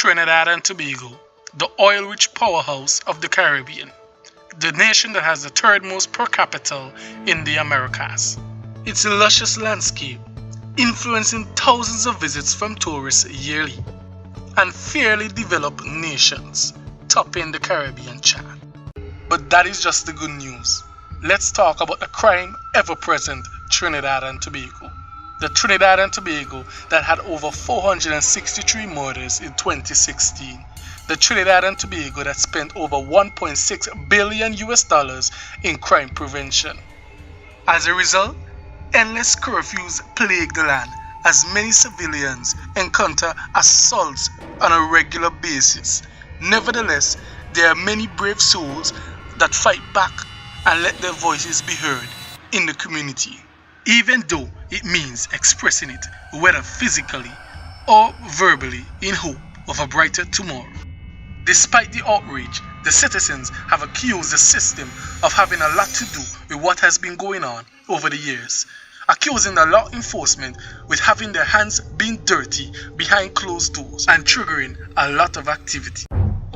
Trinidad and Tobago, the oil-rich powerhouse of the Caribbean, the nation that has the third most per capita in the Americas. Its luscious landscape, influencing thousands of visits from tourists yearly, and fairly developed nations, topping the Caribbean chart. But that is just the good news. Let's talk about the crime ever-present Trinidad and Tobago. The Trinidad and Tobago that had over 463 murders in 2016. The Trinidad and Tobago that spent over $1.6 billion in crime prevention. As a result, endless curfews plague the land as many civilians encounter assaults on a regular basis. Nevertheless, there are many brave souls that fight back and let their voices be heard in the community, even though it means expressing it, whether physically or verbally, in hope of a brighter tomorrow. Despite the outrage, the citizens have accused the system of having a lot to do with what has been going on over the years, accusing the law enforcement with having their hands being dirty behind closed doors and triggering a lot of activity.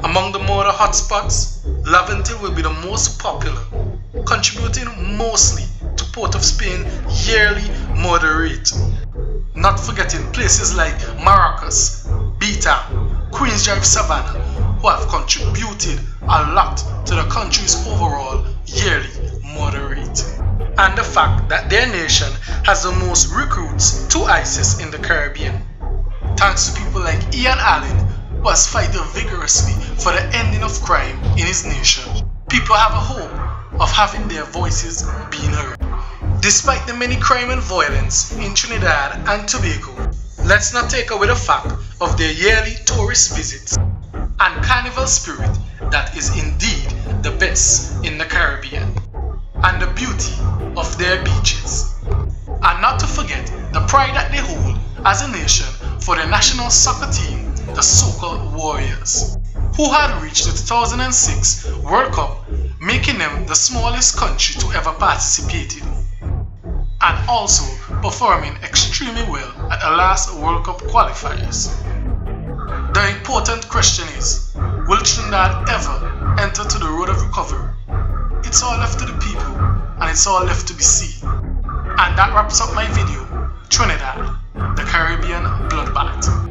Among the murder hotspots, Laventille will be the most popular, contributing mostly to Port of Spain yearly murder rate. Not forgetting places like Maracas, Beta, Queens Drive, Savannah, who have contributed a lot to the country's overall yearly murder rate. And the fact that their nation has the most recruits to ISIS in the Caribbean, thanks to people like Ian Allen, who has fighting vigorously for the ending of crime in his nation. People have a hope of having their voices being heard. Despite the many crime and violence in Trinidad and Tobago, let's not take away the fact of their yearly tourist visits and carnival spirit that is indeed the best in the Caribbean, and the beauty of their beaches. And not to forget the pride that they hold as a nation for their national soccer team, the so-called Warriors, who had reached the 2006 World Cup, making them the smallest country to ever participate in, and also performing extremely well at the last World Cup qualifiers. The important question is, will Trinidad ever enter to the road of recovery? It's all left to the people, and it's all left to be seen. And that wraps up my video, Trinidad, the Caribbean bloodbath.